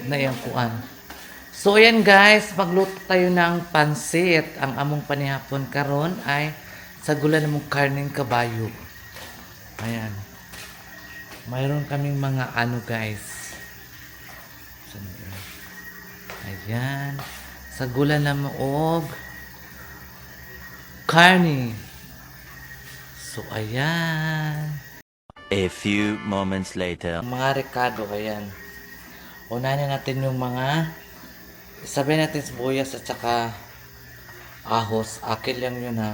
Na yung kuan. So ayan guys, magluto tayo ng pansit. Ang among panihapon karon ay sa gula namong karneng kabayo. Ayan. Mayroon kaming mga ano guys. Ayan. Sa gula na og karne. So ayan. A few moments later. Mga rekado, ayan. Unahin natin yung mga sabihin natin sibuyas at saka ahos. Akil lang yun ha.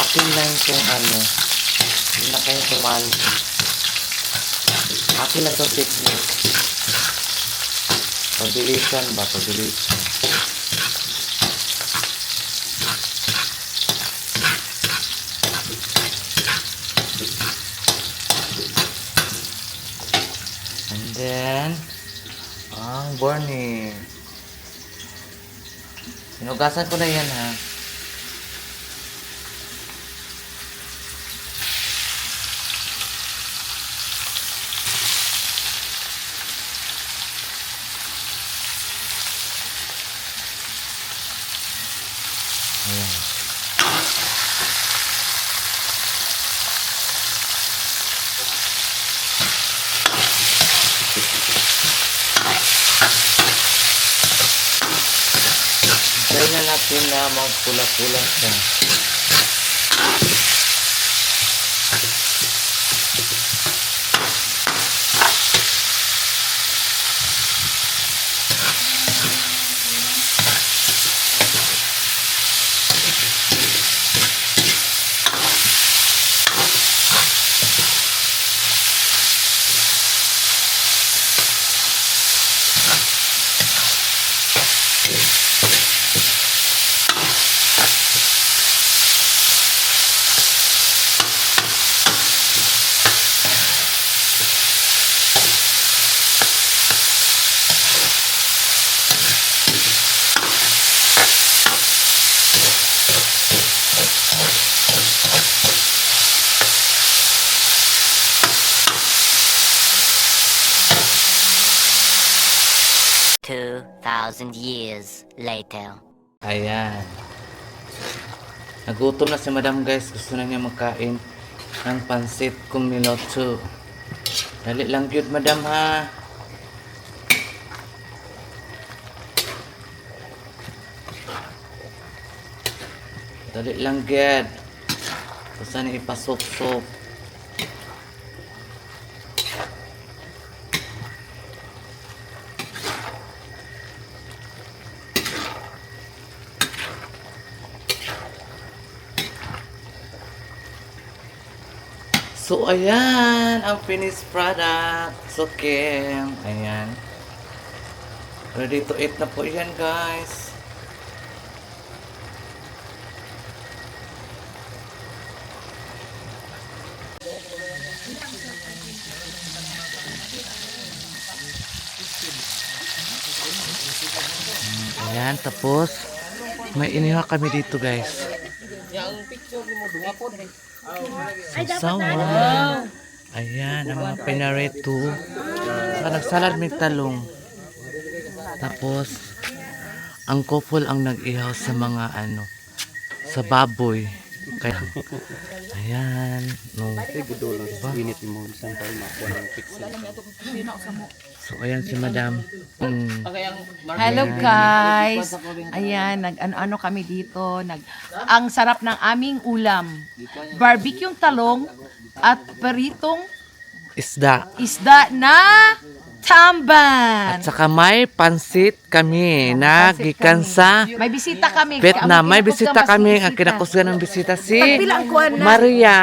Akil lang itong ano. Hindi na kayo tumali. Akil lang itong technique. Pabilisan ba? Pabilisan. And then, ang burning. Sinugasan ko na yan ha. Ayan. Try na natin na magpula-pula siya. Years later. Ayan. Nagutom na si madam guys. Gusto na niya magkain ng pansit kung niloto. Dali lang yun madam ha. Dali lang yun. Gusto na ipasok-sok. So, ayan, ang finished product. So, Kim, ayan. Ready to eat na po yan, guys. Ayan, tapos, may iniha kami dito, guys. Sasawan. Ayan, ang mga pinarito. Saka nagsalad may talong. Tapos, ang couple ang nag-ihaw sa mga ano, sa baboy. Kaya, ayan. No. Diba? So, ayan si madam. Hello guys. Ayan, nag-ano kami dito. Ang sarap ng aming ulam. Barbecue talong at peritong Isda. na tamban. At saka may pansit kami na gikan sa May bisita kami. Vietnam. May Kami bisita mas kami. bisita. Ang kinakusgan ng bisita si Pagpila ang kuwan na? Maria.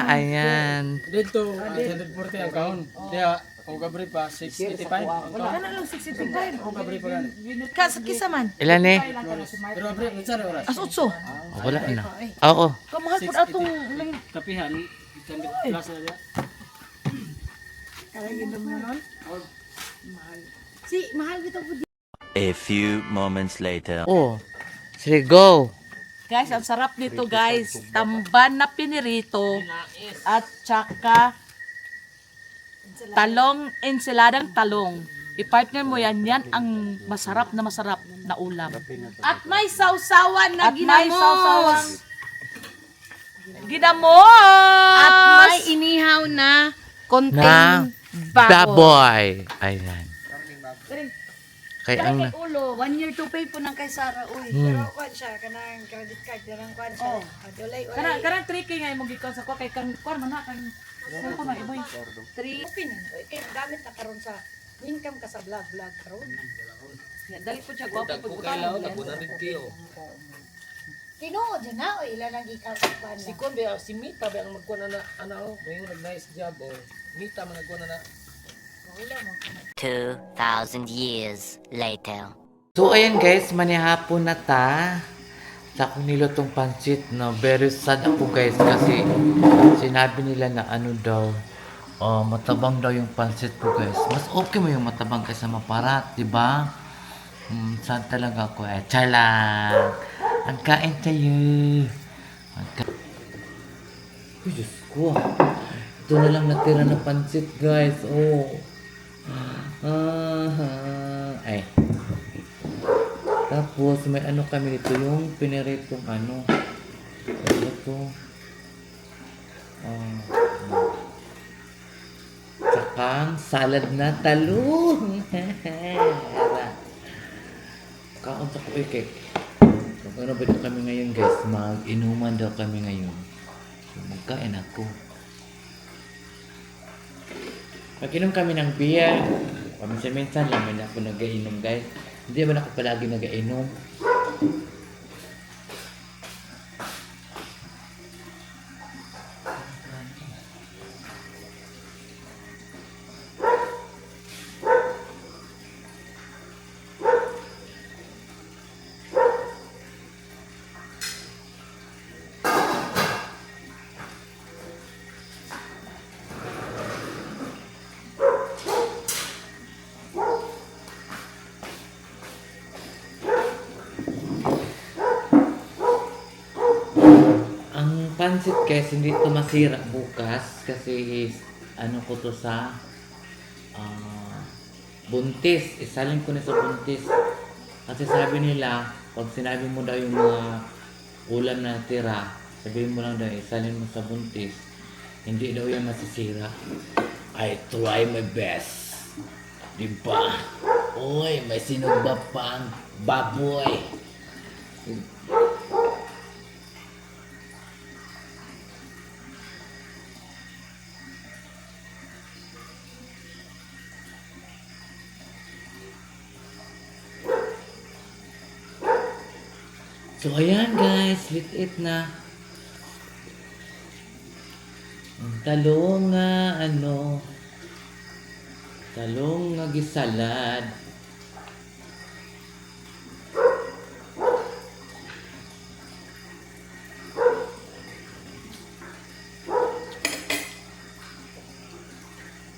Ayan. Dito, 140 ang kaon. Kaya, kung gabri pa, 685 ang kaon. Ano lang 65? Kung gabri pa gani. Kisa man. Ilan eh? Pero gabri, minsan oras. As utso. Oh, wala na. Oo. Kamahal po atong Kapihan, 800 plus na diya. si mahal kita po. A few moments later. Oh, Sige, go. Guys, ang sarap nito guys. Tamban na pinirito at tsaka talong, ensaladang talong. I-partner mo yan, yan ang masarap na ulam. At may sausawan na At may ginamos. sawsawang ginamos! At may inihaw na konting Na baboy. Ayan. Kaya ang... Ulo, 1 year to pay po ng kay Sarah. Uy, pero kwan siya, kanang credit card, kanang kwan siya. Oh. Adulay, Karang tricky nga imong gikan sa ko kay kan man na kan ko na iboy. 3. Okay na. Kaya gamit na karon sa income ka sa vlog karon. Dali po siya gwapo pag utang. Tinuod dyan na, o ilan ang ikaw sa kwan Si na. Kon ba si Mita ba ang magkuha na ano, may nag-nice job o Mita man nagkuha na. 2,000 years later. So, ayan guys, manihapon na ta. Sa akong nilutong pansit, no? Very sad ako guys kasi sinabi nila na ano daw, matabang daw yung pansit ko guys. Mas okay mo yung matabang kaysa maparat, di ba? Sad talaga ako eh. Chalang! Ang kain tayo! Uy, Diyos ko ah. Ito na lang natira na pansit guys. Oh. Ay. Tapos may ano kami dito yung piniritong ano. Ano to? Tsakang salad na talong. Kaon sa ko cake. Kung ano ba daw kami ngayon guys, mag-inuman daw kami ngayon. So, magkain ako. Mag-inom kami ng beer. Paminsan-minsan lang man ako nag-inom guys. Hindi naman ako palagi nag-inom. Pansit guys, hindi ito masira bukas kasi ano ko to sa buntis. Isalin ko na sa buntis. Kasi sabi nila, pag sinabi mo daw yung mga ulam na tira, sabihin mo lang daw, isalin mo sa buntis. Hindi daw yan masisira. I try my best. Diba? Uy, may sinugba pang baboy. So, ayan guys, lit-it na. Talong nga, talong nga gisalad.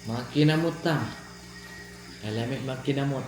Mga kinamot ta. Alamit mga kinamot.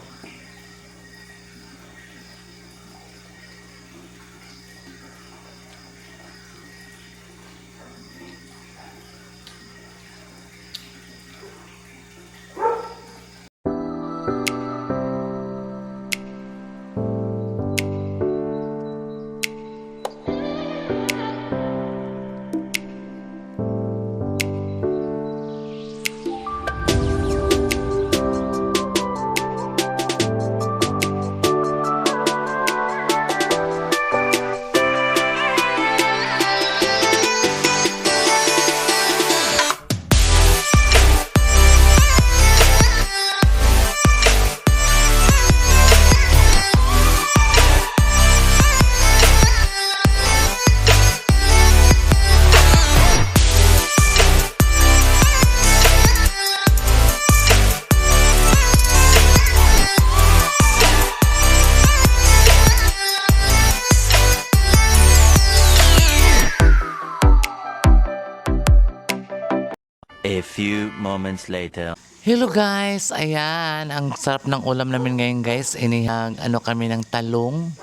A few moments later. Hello guys! Ayan, ang sarap ng ulam namin ngayon guys. Inihang ano kami ng talong.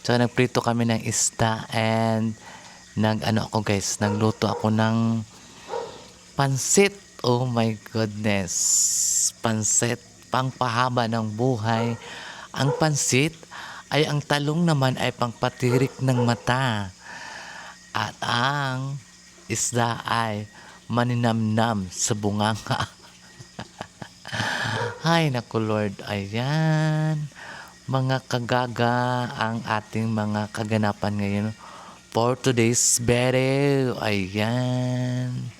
So, nagprito kami ng isda and nagluto ako ng pansit. Oh my goodness. Pansit, pangpahaba ng buhay. Ang pansit ay ang talong naman ay pangpatirik ng mata. At ang isda ay maninamnam sa bunganga. Ay, naku Lord, ayan. Mga kagaga ang ating mga kaganapan ngayon for today's video. Ayan.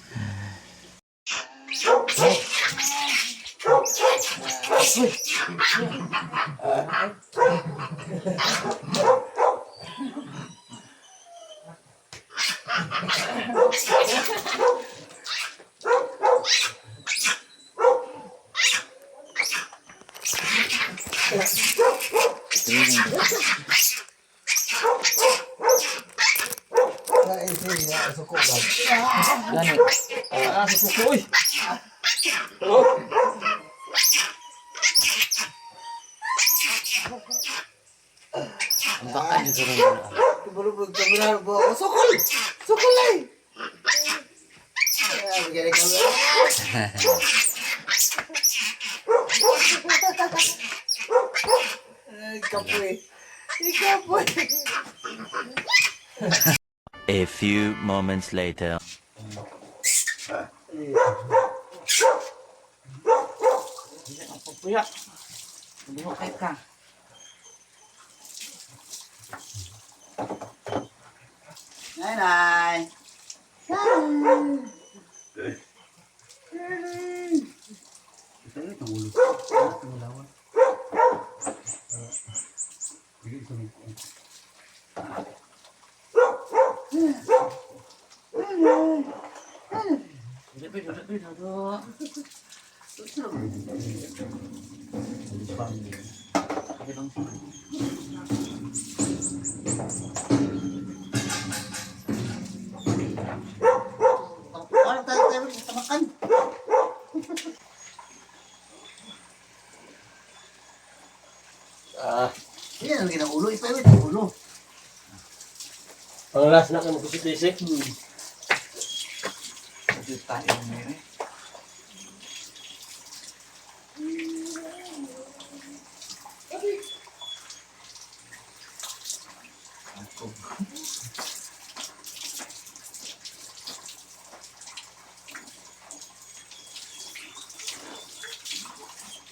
Ah, sa kuko, uy. Ang baka nito rin. Bulog-bulog sa bilang ko. Sukol! Sukol ay! Bigyan kami. Ay, kapoy. Kapoy. A few moments later. Puya. Lumukay ka. Nay-nay. Ano tayo kita makan? Yan ang ginaulo. Ipawit ang ulo. Ang last na kami kusip-isip. Ito tayo ngayon.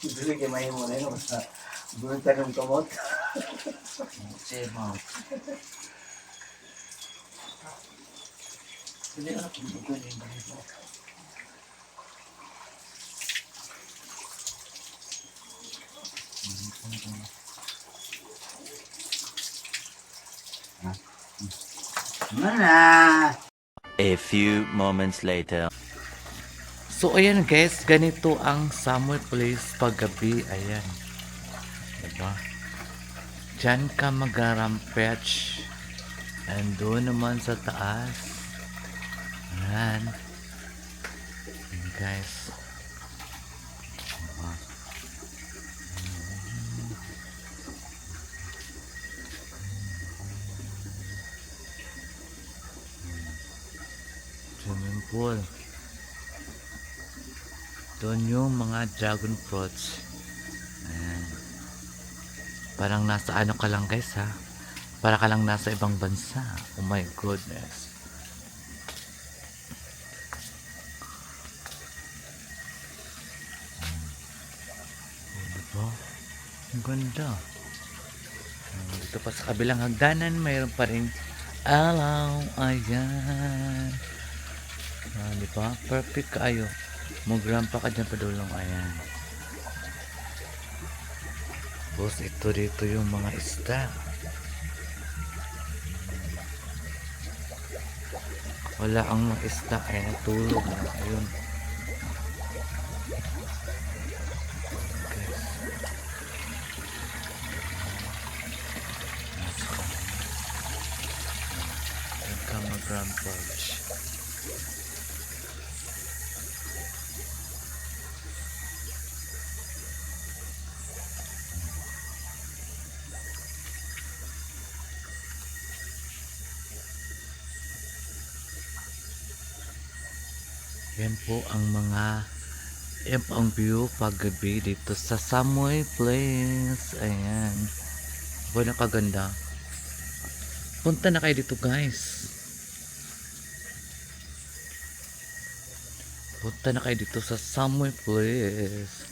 Dili kay may mo na yun. Basta buwan ka ng kamot. Sema. Hindi na kung ito yung bahito. Mana? A few moments later. So, ayan guys, ganito ang summer place paggabi. Ayan. Diba? Diyan ka mag-rampage. And doon naman sa taas. Ayan. Ayan guys. Diba? Swimming pool. Doon yung mga dragon fruits. Ayan. Parang nasa ano ka lang guys ha. Para ka lang nasa ibang bansa. Oh my goodness. Oh, diba? Ang ganda. Dito pa sa kabilang hagdanan, mayroon pa rin alaw. Ayan. Diba? Perfect kayo. Magrampa ka dyan pa dulong. Ayan. Boss, ito dito yung mga isda. Wala ang mga isda ay natulog na. Ayun. Guys. Ayan ka mag-rampage. Yan po ang yan po ang view paggabi dito sa Samoy Place. Ayan. Buwan kaganda. Punta na kayo dito guys. Punta na kayo dito sa Samoy Place.